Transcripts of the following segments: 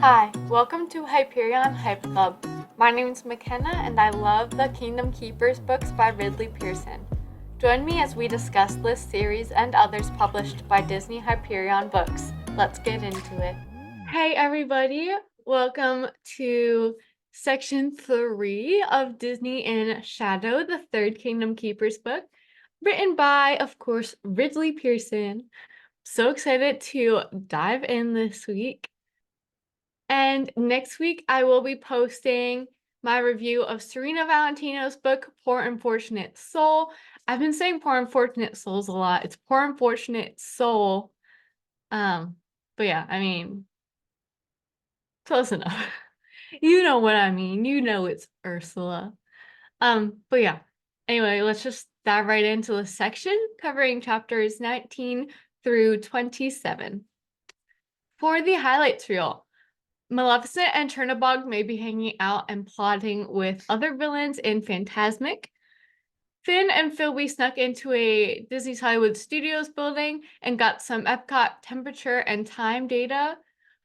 Hi, welcome to Hyperion Hype Club. My name is McKenna and I love the Kingdom Keepers books by Ridley Pearson. Join me as we discuss this series and others published by Disney-Hyperion Books. Let's get into it. Hey everybody, welcome to section 3 of Disney in Shadow, the third Kingdom Keepers book, written by, of course, Ridley Pearson. So excited to dive in this week. And next week, I will be posting my review of Serena Valentino's book, Poor Unfortunate Soul. I've been saying Poor Unfortunate Souls a lot. It's Poor Unfortunate Soul. But yeah, I mean, close enough. You know what I mean. You know it's Ursula. But yeah. Anyway, let's just dive right into the section covering chapters 19 through 27. For the highlights reel, Maleficent and Chernabog may be hanging out and plotting with other villains in Fantasmic. Finn and Philby snuck into a Disney's Hollywood Studios building and got some Epcot temperature and time data.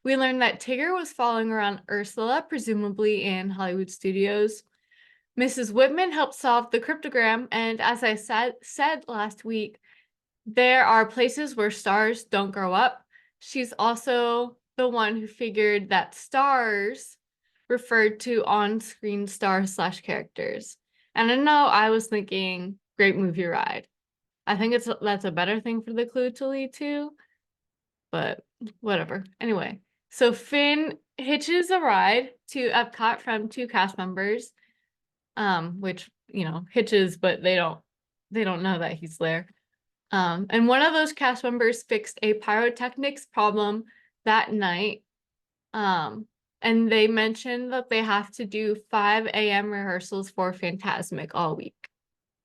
We learned that Tigger was following around Ursula, presumably in Hollywood Studios. Mrs. Whitman helped solve the cryptogram, and as I said last week, there are places where stars don't grow up. She's also the one who figured that stars referred to on-screen stars/characters. And I know I was thinking Great Movie Ride. I think that's a better thing for the clue to lead to, but whatever. Anyway, so Finn hitches a ride to Epcot from two cast members, which, hitches, but they don't know that he's there. And one of those cast members fixed a pyrotechnics problem that night. And they mentioned that they have to do 5 a.m. rehearsals for Fantasmic all week.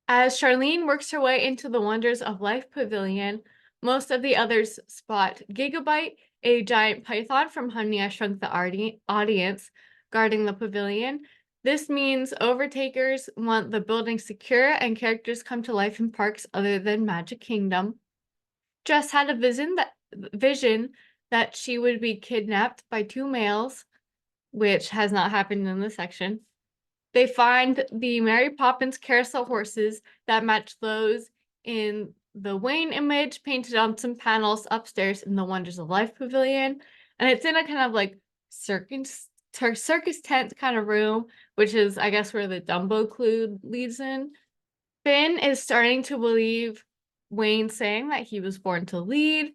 As Charlene works her way into the Wonders of Life Pavilion, most of the others spot Gigabyte, a giant python from Honey, I Shrunk the Audience, guarding the pavilion. This means overtakers want the building secure and characters come to life in parks other than Magic Kingdom. Jess had a vision that she would be kidnapped by 2 males, which has not happened in this section. They find the Mary Poppins carousel horses that match those in the Wayne image painted on some panels upstairs in the Wonders of Life Pavilion. And it's in a kind of like circus tent kind of room, which is, I guess, where the Dumbo clue leads in. Finn is starting to believe Wayne saying that he was born to lead.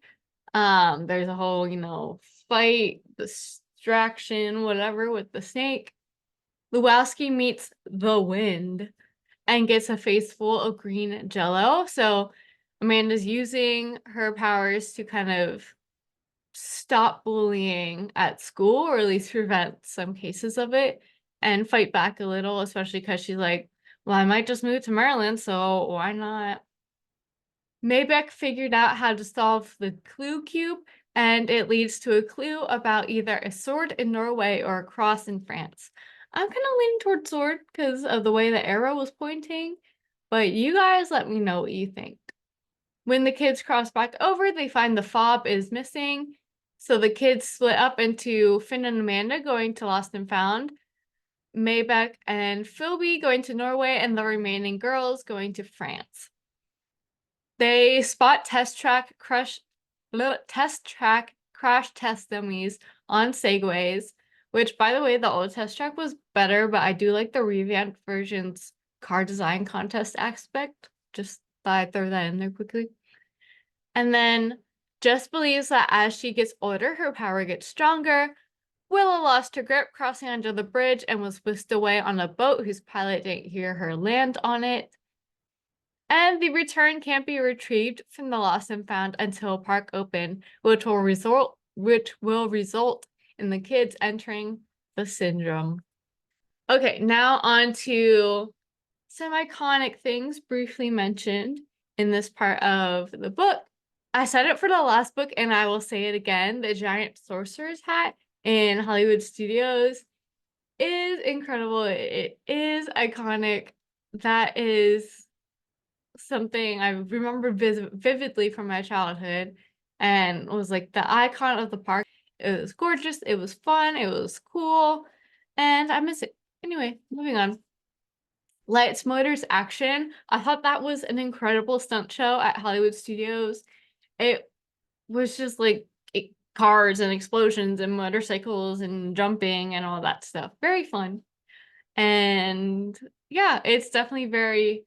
There's a whole, fight, distraction, whatever, with the snake. Lewowski meets the wind and gets a face full of green jello. So Amanda's using her powers to kind of stop bullying at school, or at least prevent some cases of it, and fight back a little, especially because she's like, well, I might just move to Maryland, so why not? Maybeck figured out how to solve the clue cube, and it leads to a clue about either a sword in Norway or a cross in France. I'm kind of leaning towards sword because of the way the arrow was pointing, but you guys let me know what you think. When the kids cross back over, they find the fob is missing, so the kids split up into Finn and Amanda going to Lost and Found, Maybeck and Philby going to Norway, and the remaining girls going to France. They spot test track crash test dummies on segways, which, by the way, the old test track was better, but I do like the revamped version's car design contest aspect. Just thought I'd throw that in there quickly. And then Jess believes that as she gets older, her power gets stronger. Willow lost her grip crossing under the bridge and was whisked away on a boat whose pilot didn't hear her land on it. And the return can't be retrieved from the Lost and Found until Park Open, which will result in the kids entering the syndrome. Okay, now on to some iconic things briefly mentioned in this part of the book. I said it for the last book, and I will say it again. The giant sorcerer's hat in Hollywood Studios is incredible. It is iconic. That is something I remember vividly from my childhood and was like the icon of the park. It was gorgeous. It was fun. It was cool. And I miss it. Anyway, moving on. Lights, Motors, Action. I thought that was an incredible stunt show at Hollywood Studios. It was just like cars and explosions and motorcycles and jumping and all that stuff. Very fun. And yeah, it's definitely very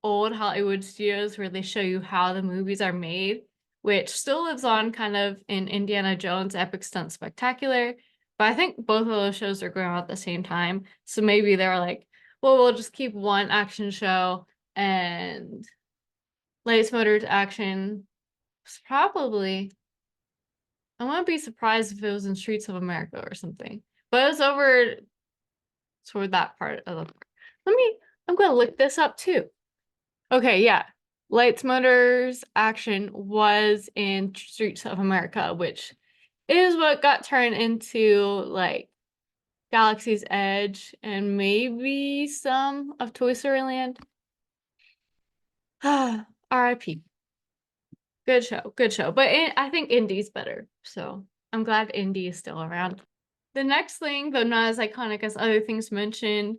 old Hollywood Studios where they show you how the movies are made, which still lives on kind of in Indiana Jones Epic Stunt Spectacular. But I think both of those shows are going on at the same time. So maybe they're like, well, we'll just keep one action show, and Lights, Motors, Action probably. I wouldn't be surprised if it was in Streets of America or something. But it was over toward that part of the. I'm gonna look this up too. Okay, yeah. Lights, Motors, Action was in Streets of America, which is what got turned into like Galaxy's Edge and maybe some of Toy Story Land. R.I.P. Good show, good show. But I think Indy's better, so I'm glad Indy is still around. The next thing, though not as iconic as other things mentioned,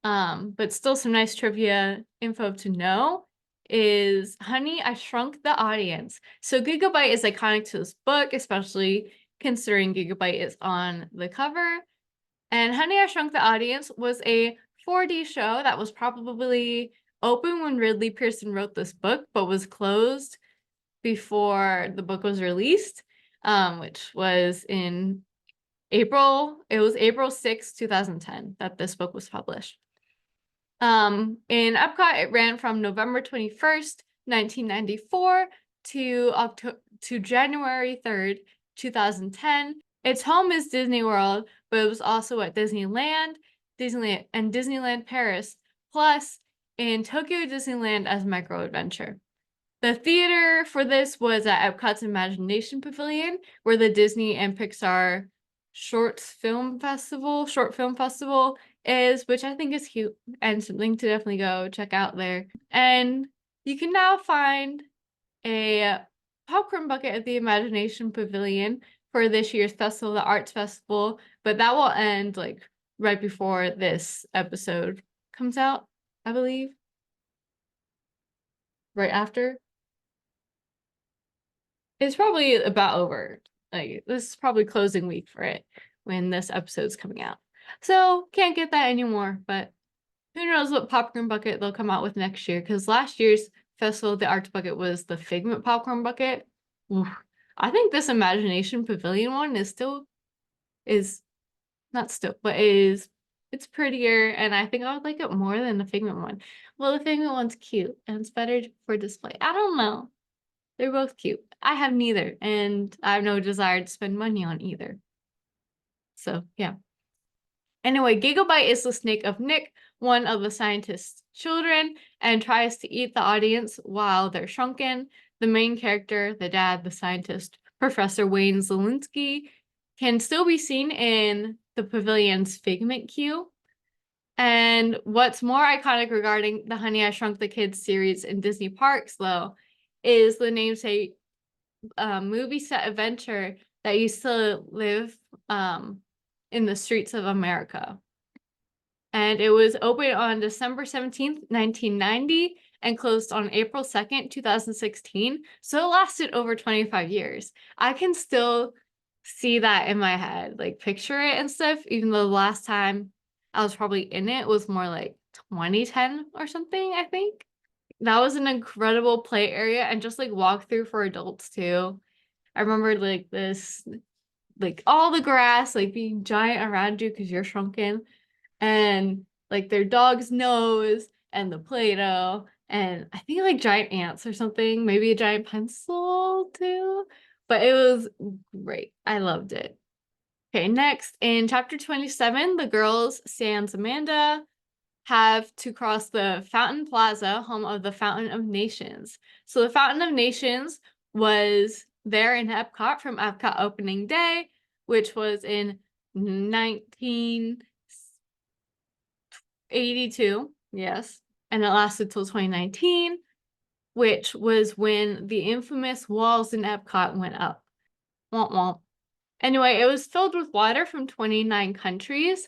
but still some nice trivia info to know, is Honey, I Shrunk the Audience. So Gigabyte is iconic to this book, especially considering Gigabyte is on the cover. And Honey, I Shrunk the Audience was a 4D show that was probably open when Ridley Pearson wrote this book, but was closed before the book was released, which was in April. It was April 6, 2010 that this book was published. In Epcot, it ran from November 21st, 1994 to January 3rd, 2010. Its home is Disney World, but it was also at Disneyland and Disneyland Paris, plus in Tokyo Disneyland as Micro Adventure. The theater for this was at Epcot's Imagination Pavilion, where the Disney and Pixar short film festival is, which I think is cute and something to definitely go check out there. And you can now find a popcorn bucket at the Imagination Pavilion for this year's festival, the Arts Festival, but that will end like right before this episode comes out, I believe. Right after. It's probably about over. Like this is probably closing week for it when this episode's coming out. So can't get that anymore, but who knows what popcorn bucket they'll come out with next year, because last year's Festival of the Arts bucket was the Figment popcorn bucket. Oof. I think this Imagination Pavilion one is not still, but it's prettier, and I think I would like it more than the Figment one. Well, the Figment one's cute and it's better for display. I don't know. They're both cute. I have neither, and I have no desire to spend money on either. So, yeah. Anyway, Gigabyte is the snake of Nick, one of the scientist's children, and tries to eat the audience while they're shrunken. The main character, the dad, the scientist, Professor Wayne Zelinsky, can still be seen in the pavilion's Figment queue. And what's more iconic regarding the Honey, I Shrunk the Kids series in Disney parks, though, is the namesake movie set adventure that used to live in the streets of America. And it was opened on December 17th, 1990 and closed on April 2nd, 2016. So it lasted over 25 years. I can still see that in my head, like picture it and stuff, even though the last time I was probably in it was more like 2010 or something, I think. That was an incredible play area and just like walk through for adults too. I remember like this, like all the grass like being giant around you because you're shrunken, and like their dog's nose and the Play-Doh, and I think like giant ants or something, maybe a giant pencil too. But it was great. I loved it. Okay, next in chapter 27, the girls, sans Amanda, have to cross the Fountain Plaza, home of the Fountain of Nations. So the Fountain of Nations was there in Epcot from Epcot opening day, which was in 1982, yes, and it lasted till 2019, which was when the infamous walls in Epcot went up. Womp womp. Anyway, it was filled with water from 29 countries,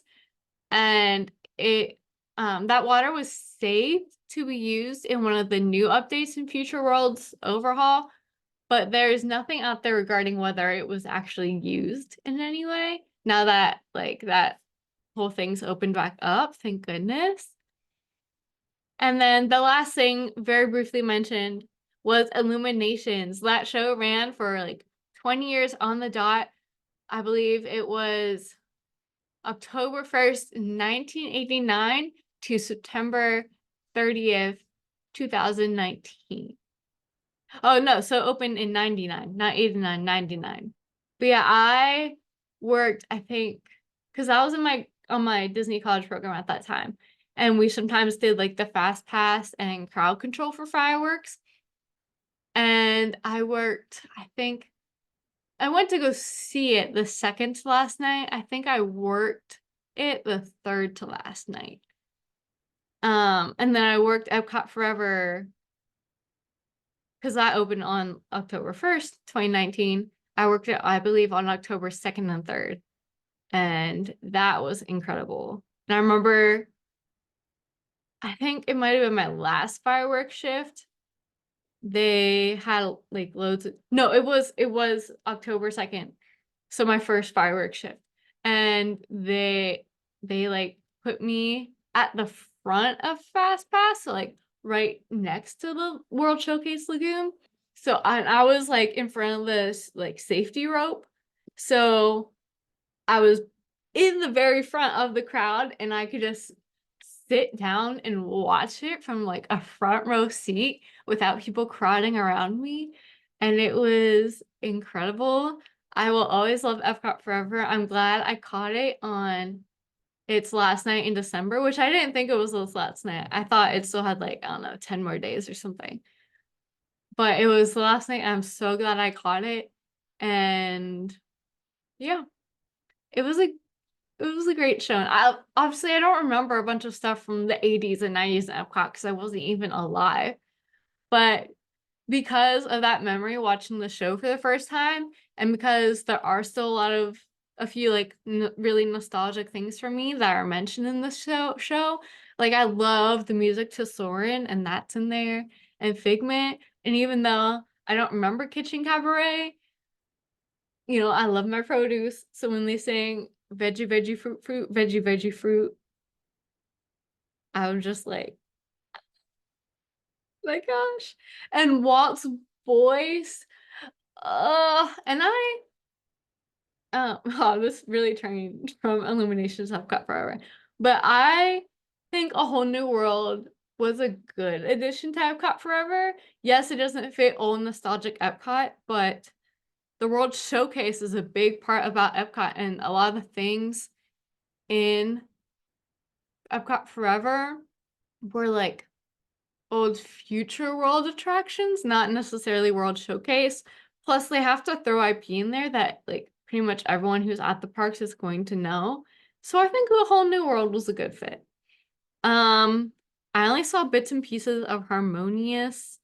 and it that water was saved to be used in one of the new updates in Future Worlds Overhaul, but there's nothing out there regarding whether it was actually used in any way. Now that like that whole thing's opened back up, thank goodness. And then the last thing, very briefly mentioned, was Illuminations. That show ran for like 20 years on the dot. I believe it was October 1st, 1989 to September 30th, 2019. Oh no, so open in 99, not 89, 99. But yeah, I worked, I think, because I was in my on my Disney college program at that time. And we sometimes did like the fast pass and crowd control for fireworks. And I worked, I think I went to go see it the second to last night. I think I worked it the third to last night. And then I worked Epcot Forever because that opened on October 1st, 2019. I worked it, I believe, on October 2nd and 3rd. And that was incredible. And I remember, I think it might have been my last fireworks shift. They had like loads of, no, it was October 2nd. So my first fireworks shift. And they like put me at the front of Fast Pass, so like right next to the World Showcase Lagoon. So I was like in front of this like safety rope. So I was in the very front of the crowd and I could just sit down and watch it from like a front row seat without people crowding around me. And it was incredible. I will always love Epcot Forever. I'm glad I caught it on its last night in December, which I didn't think it was its last night. I thought it still had like, I don't know, 10 more days or something. But it was the last night. I'm so glad I caught it. And yeah, it was a it was a great show. And I don't remember a bunch of stuff from the 80s and 90s in Epcot because I wasn't even alive. But because of that memory watching the show for the first time, and because there are still a few like really nostalgic things for me that are mentioned in the show, like I love the music to Soarin', and that's in there, and Figment. And even though I don't remember Kitchen Cabaret, I love my produce. So when they sing veggie, veggie, fruit, fruit, veggie, veggie, fruit, I was just like, my gosh. And Walt's voice, and wow, this really turned from Illuminations I've got forever. But I think A Whole New World was a good addition to Epcot Forever. Yes, it doesn't fit old nostalgic Epcot, but the World Showcase is a big part about Epcot, and a lot of the things in Epcot Forever were like old Future World attractions, not necessarily World Showcase. Plus, they have to throw IP in there that like pretty much everyone who's at the parks is going to know. So I think A Whole New World was a good fit. I only saw bits and pieces of Harmonious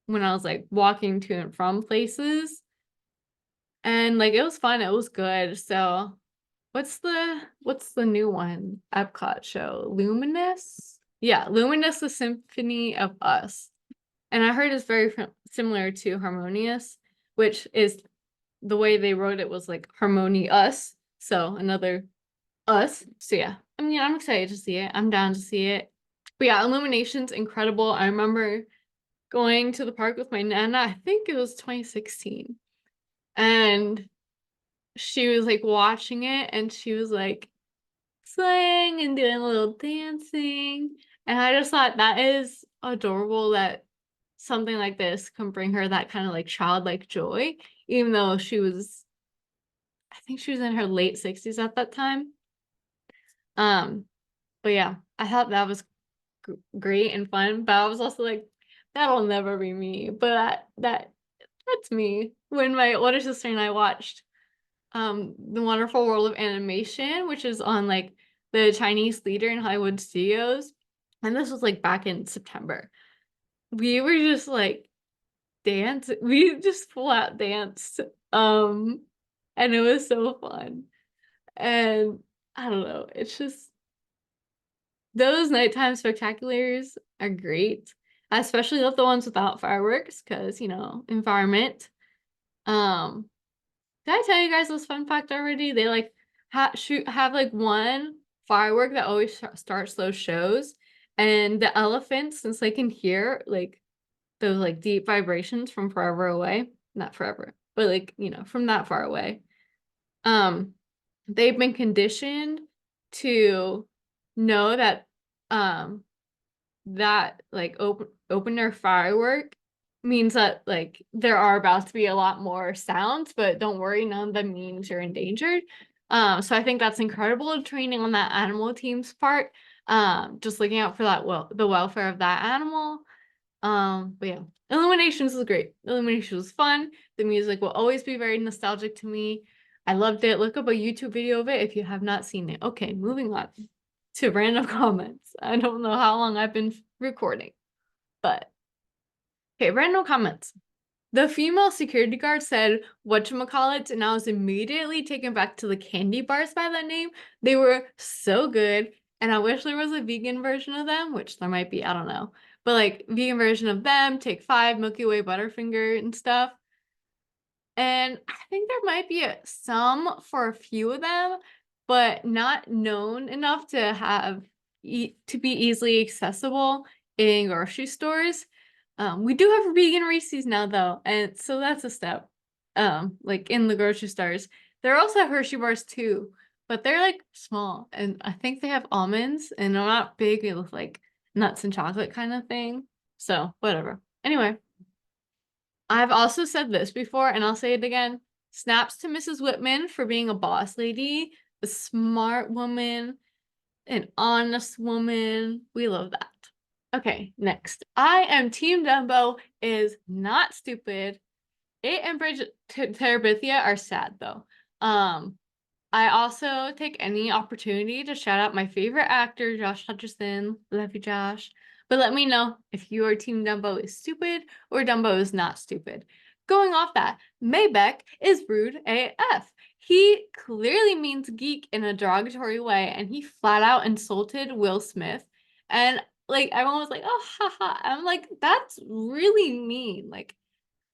when I was like walking to and from places. And like it was fun, it was good. So what's the new one? Epcot show. Luminous? Yeah, Luminous, the Symphony of Us. And I heard it's very similar to Harmonious, which is the way they wrote it was like Harmony Us. So another us. So yeah. I mean, I'm excited to see it. I'm down to see it. But yeah, Illumination's incredible. I remember going to the park with my nana, I think it was 2016. And she was like watching it and she was like swaying and doing a little dancing. And I just thought that is adorable that something like this can bring her that kind of like childlike joy, even though I think she was in her late 60s at that time. Um, but yeah, I thought that was great and fun, but I was also like, that'll never be me. But that's me. When my older sister and I watched The Wonderful World of Animation, which is on like the Chinese Theater in Hollywood Studios, and this was like back in September. We were just like we just full out danced. And it was so fun. And I don't know, it's just those nighttime spectaculars are great. I especially love the ones without fireworks because, environment. Um, did I tell you guys this fun fact already? They like have like one firework that always starts those shows, and the elephants, since they can hear like those like deep vibrations from forever away, not forever, but like, from that far away. Um, they've been conditioned to know that um that like opener firework means that like there are about to be a lot more sounds, but don't worry, none of them means you're endangered. So I think that's incredible training on that animal team's part. Just looking out for the welfare of that animal. But yeah, Illuminations was great. Illuminations was fun. The music will always be very nostalgic to me. I loved it. Look up a YouTube video of it if you have not seen it. Okay, moving on to random comments. I don't know how long I've been recording, but okay, random comments. The female security guard said whatchamacallit, and I was immediately taken back to the candy bars by that name. They were so good, and I wish there was a vegan version of them, which there might be, I don't know. But like vegan version of them, Take 5, Milky Way Butterfinger and stuff. And I think there might be some for a few of them, but not known enough to have to be easily accessible in grocery stores. We do have vegan Reese's now though, and so that's a step. Like in the grocery stores. There are also Hershey bars too, but they're like small, and I think they have almonds, and I'm not big with like nuts and chocolate kind of thing. So whatever. Anyway. I've also said this before, and I'll say it again. Snaps to Mrs. Whitman for being a boss lady, a smart woman, an honest woman. We love that. Okay, next. I am Team Dumbo is not stupid. It and Bridge Terabithia are sad though. I also take any opportunity to shout out my favorite actor, Josh Hutcherson. Love you, Josh. But let me know if your Team Dumbo is stupid or Dumbo is not stupid. Going off that, Maybeck is rude AF. He clearly means geek in a derogatory way, and he flat out insulted Will Smith. And like everyone was like, "Oh, haha." I'm like, that's really mean.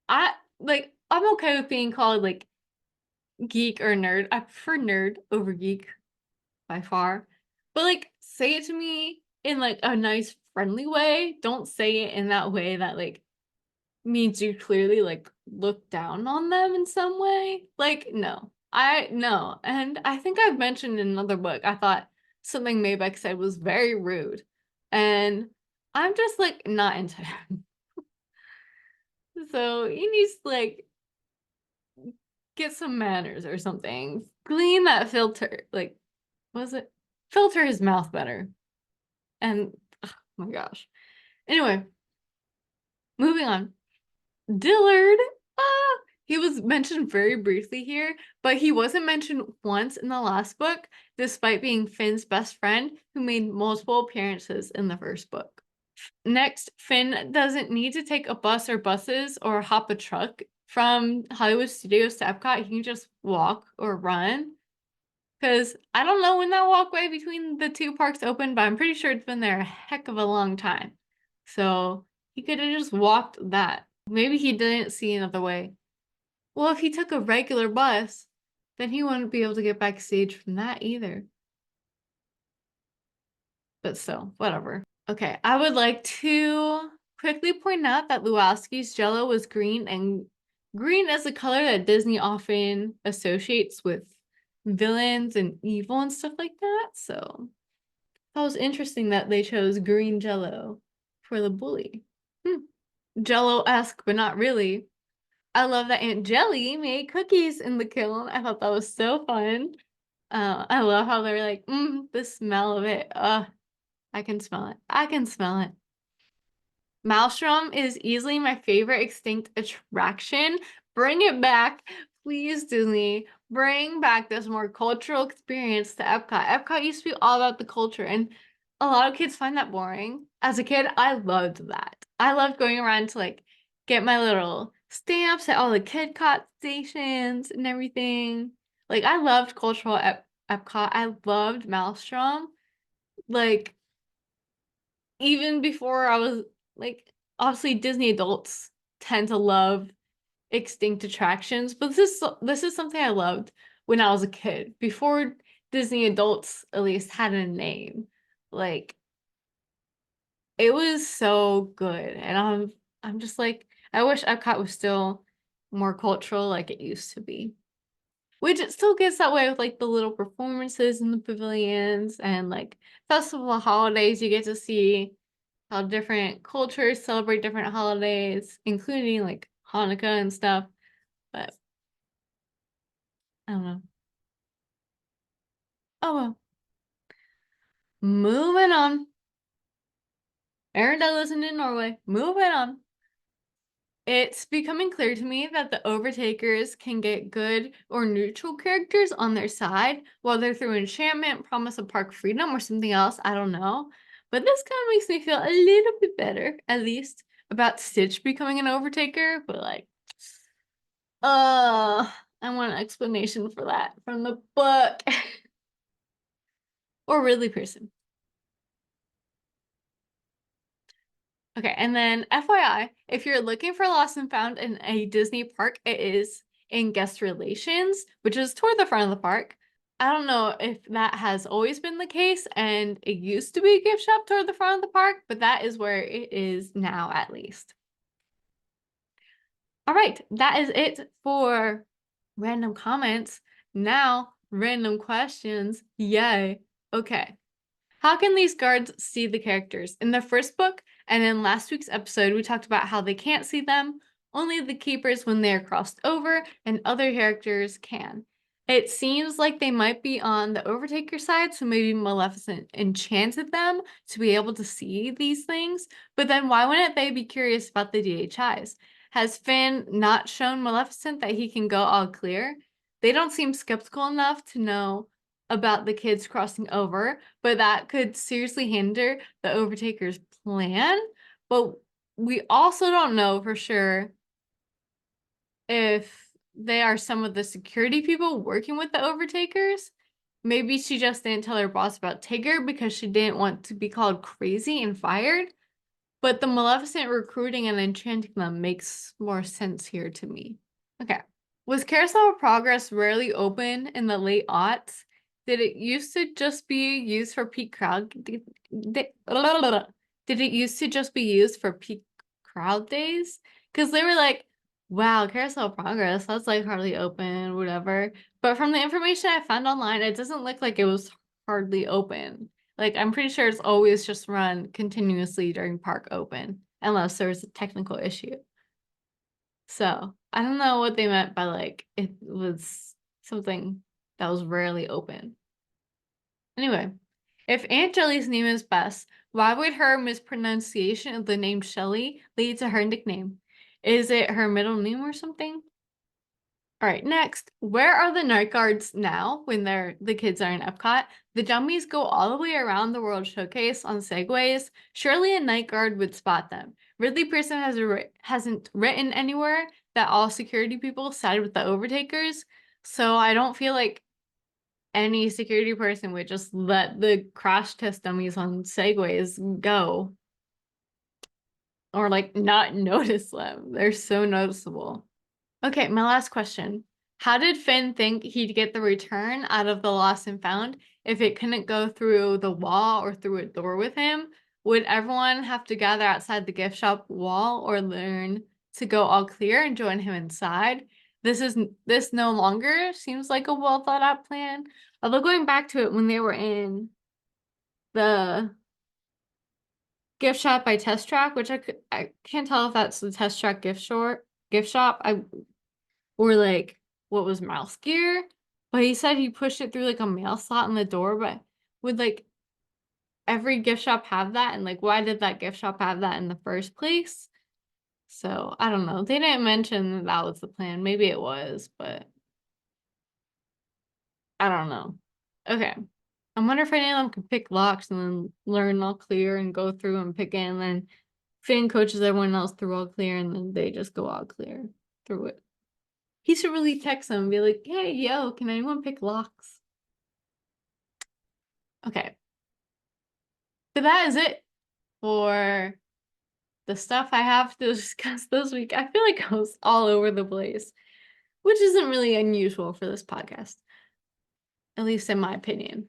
I'm okay with being called like geek or nerd. I prefer nerd over geek by far. But like say it to me in like a nice friendly way. Don't say it in that way that like means you clearly like look down on them in some way. Like no. I no. And I think I've mentioned in another book, I thought something Maybeck said was very rude. And I'm just like not into him. So he needs to like get some manners or something. Clean that filter. Like, was it? Filter his mouth better. And oh my gosh. Anyway, moving on. Dillard. He was mentioned very briefly here, but he wasn't mentioned once in the last book, despite being Finn's best friend who made multiple appearances in the first book. Next, Finn doesn't need to take a bus or buses or hop a truck from Hollywood Studios to Epcot. He can just walk or run. Because I don't know when that walkway between the two parks opened, but I'm pretty sure it's been there a heck of a long time. So he could have just walked that. Maybe he didn't see another way. Well, if he took a regular bus, then he wouldn't be able to get backstage from that either. But still, whatever. Okay, I would like to quickly point out that Lewowski's Jello was green, and green is a color that Disney often associates with villains and evil and stuff like that. So that was interesting that they chose green Jello for the bully. Jello-esque, but not really. I love that Aunt Jelly made cookies in the kiln. I thought that was so fun. I love how they're like, the smell of it. I can smell it. I can smell it. Maelstrom is easily my favorite extinct attraction. Bring it back. Please, Disney. Bring back this more cultural experience to Epcot. Epcot used to be all about the culture, and a lot of kids find that boring. As a kid, I loved that. I loved going around to like get my little stamps at all the Kid Cot stations and everything. Like, I loved cultural Epcot. I loved Maelstrom. Like, even before I was like, obviously Disney adults tend to love extinct attractions, but this is something I loved when I was a kid, before Disney adults at least had a name. Like, it was so good, and I'm just like, I wish Epcot was still more cultural like it used to be. Which it still gets that way with like the little performances in the pavilions and like festival holidays. You get to see how different cultures celebrate different holidays, including like Hanukkah and stuff. But I don't know. Oh well. Moving on. Arendelle isn't in Norway. Moving on. It's becoming clear to me that the Overtakers can get good or neutral characters on their side, whether through enchantment, promise of park freedom, or something else. I don't know. But this kind of makes me feel a little bit better, at least, about Stitch becoming an Overtaker. But like, I want an explanation for that from the book. Or Ridley Pearson. Okay, and then FYI, if you're looking for Lost and Found in a Disney park, it is in guest relations, which is toward the front of the park. I don't know if that has always been the case, and it used to be a gift shop toward the front of the park, but that is where it is now, at least. All right, that is it for random comments. Now, random questions. Yay. Okay. How can these guards see the characters? In the first book and in last week's episode, we talked about how they can't see them, only the keepers when they are crossed over, and other characters can. It seems like they might be on the Overtaker side, so maybe Maleficent enchanted them to be able to see these things, but then why wouldn't they be curious about the DHIs? Has Finn not shown Maleficent that he can go all clear? They don't seem skeptical enough to know about the kids crossing over, but that could seriously hinder the Overtaker's plan. But we also don't know for sure if they are some of the security people working with the Overtakers. Maybe she just didn't tell her boss about Tigger because she didn't want to be called crazy and fired. But the Maleficent recruiting and enchanting them makes more sense here to me. Okay. Was Carousel of Progress rarely open in the late aughts? Did it used to just be used for peak crowd? Did it used to just be used for peak crowd days? Because they were like, wow, Carousel of Progress, that's like hardly open, whatever. But from the information I found online, it doesn't look like it was hardly open. Like, I'm pretty sure it's always just run continuously during park open, unless there's a technical issue. So I don't know what they meant by like it was something that was rarely open. Anyway, if Aunt Jelly's name is Bess, why would her mispronunciation of the name Shelly lead to her nickname? Is it her middle name or something? All right, next, where are the night guards now when the kids are in Epcot? The dummies go all the way around the World Showcase on segways. Surely a night guard would spot them. Ridley Pearson hasn't written anywhere that all security people side with the Overtakers, so I don't feel like any security person would just let the crash test dummies on segways go or like not notice them. They're so noticeable. Okay, my last question. How did Finn think he'd get the return out of the lost and found if it couldn't go through the wall or through a door with him? Would everyone have to gather outside the gift shop wall or learn to go all clear and join him inside? This no longer seems like a well thought out plan. Although going back to it when they were in the gift shop by Test Track, which I can't tell if that's the Test Track gift shop. Or like what was mouse gear, but he said he pushed it through like a mail slot in the door. But would like every gift shop have that? And like, why did that gift shop have that in the first place? So I don't know. They didn't mention that that was the plan. Maybe it was, but I don't know. Okay. I wonder if any of them could pick locks and then learn all clear and go through and pick it, and then Finn coaches everyone else through all clear and then they just go all clear through it. He should really text them and be like, hey, yo, can anyone pick locks? Okay. But that is it for the stuff I have to discuss this week. I feel like I was all over the place, which isn't really unusual for this podcast, at least in my opinion.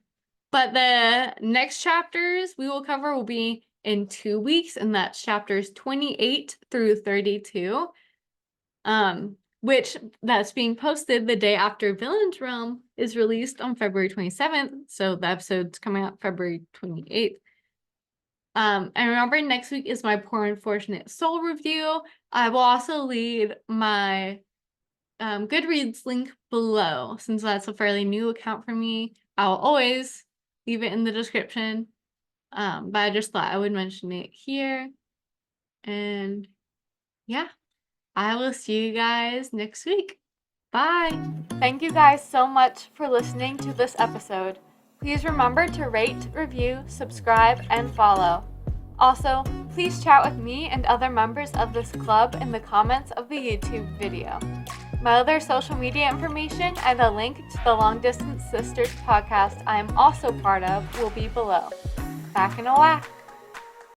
But the next chapters we will cover will be in 2 weeks, and that's chapters 28 through 32. Which that's being posted the day after Villain's Realm is released on February 27th. So the episode's coming out February 28th. And remember, next week is my Poor Unfortunate Soul review. I will also leave my Goodreads link below, since that's a fairly new account for me. I'll always leave it in the description. But I just thought I would mention it here. And yeah, I will see you guys next week. Bye! Thank you guys so much for listening to this episode. Please remember to rate, review, subscribe, and follow. Also, please chat with me and other members of this club in the comments of the YouTube video. My other social media information and a link to the Long Distance Sisters podcast I am also part of will be below. Back in a whack!